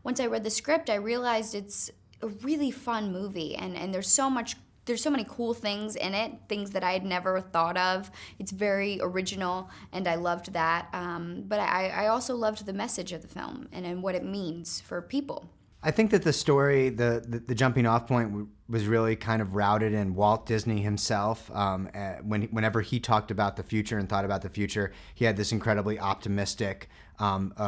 once I read the script, I realized it's a really fun movie, and there's so many cool things in it, things that I had never thought of. It's very original, and I loved that. But I also loved the message of the film and what it means for people. I think that the story, the jumping off point was really kind of routed in Walt Disney himself. Whenever he talked about the future and thought about the future, he had this incredibly optimistic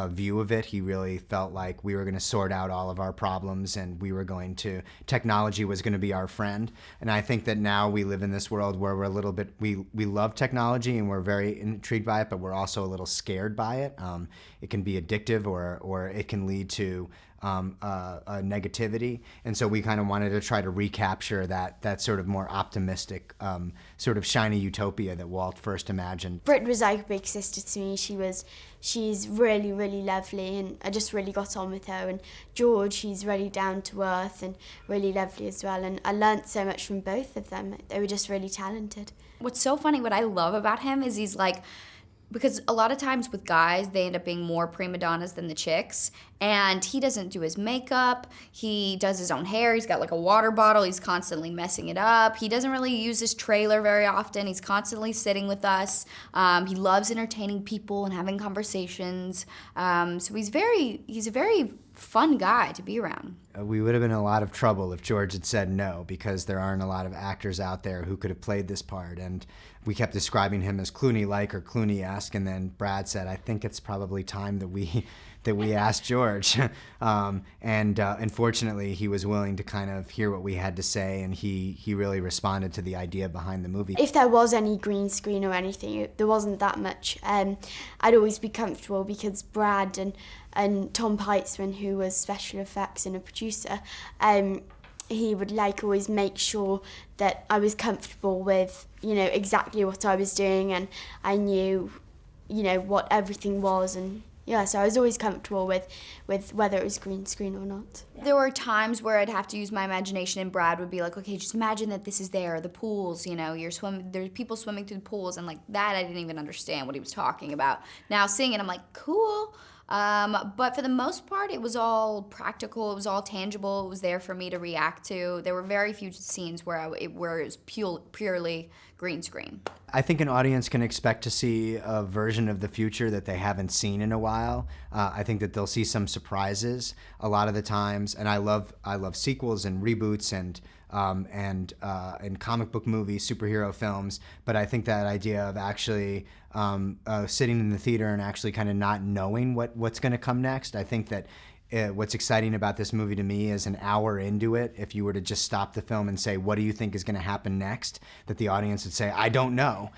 view of it. He really felt like we were going to sort out all of our problems and technology was going to be our friend. And I think that now we live in this world where we're a little bit, we love technology and we're very intrigued by it, but we're also a little scared by it. It can be addictive or it can lead to negativity, and so we kind of wanted to try to recapture that sort of more optimistic, sort of shiny utopia that Walt first imagined. Britt was like a big sister to me. She's really, really lovely, and I just really got on with her. And George, he's really down to earth and really lovely as well. And I learnt so much from both of them. They were just really talented. What's so funny, what I love about him is he's like, because a lot of times with guys, they end up being more prima donnas than the chicks. And he doesn't do his makeup. He does his own hair. He's got like a water bottle. He's constantly messing it up. He doesn't really use his trailer very often. He's constantly sitting with us. He loves entertaining people and having conversations. So he's a very fun guy to be around. We would have been in a lot of trouble if George had said no, because there aren't a lot of actors out there who could have played this part. And we kept describing him as Clooney-like or Clooney-esque, and then Brad said, I think it's probably time that we asked George. And fortunately, he was willing to kind of hear what we had to say, and he really responded to the idea behind the movie. If there was any green screen or anything, there wasn't that much. I'd always be comfortable because Brad and Tom Peitzman, who was special effects and a producer, he would always make sure that I was comfortable with, exactly what I was doing, and I knew, what everything was, and yeah, so I was always comfortable with whether it was green screen or not. There were times where I'd have to use my imagination, and Brad would be like, okay, just imagine that this is there, the pools, there's people swimming through the pools, and like that I didn't even understand what he was talking about. Now seeing it, I'm like, cool. But for the most part, it was all practical, it was all tangible, it was there for me to react to. There were very few scenes where it was purely green screen. I think an audience can expect to see a version of the future that they haven't seen in a while. I think that they'll see some surprises a lot of the times, and I love sequels and reboots and comic book movies, superhero films, but I think that idea of actually sitting in the theater and actually kind of not knowing what's going to come next, I think that what's exciting about this movie to me is an hour into it, if you were to just stop the film and say, what do you think is going to happen next, that the audience would say, I don't know.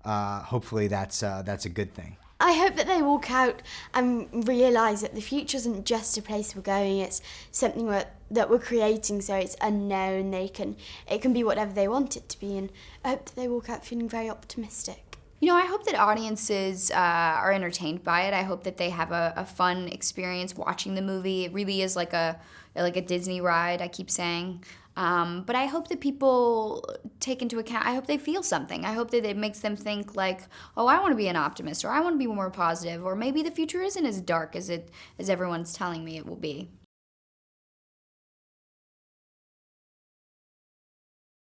Hopefully that's a good thing. I hope that they walk out and realise that the future isn't just a place we're going, it's something that we're creating, so it's unknown. It can be whatever they want it to be, and I hope that they walk out feeling very optimistic. I hope that audiences are entertained by it. I hope that they have a fun experience watching the movie. It really is like a Disney ride, I keep saying. But I hope that people take into account, I hope they feel something. I hope that it makes them think like, oh, I want to be an optimist, or I want to be more positive, or maybe the future isn't as dark as everyone's telling me it will be.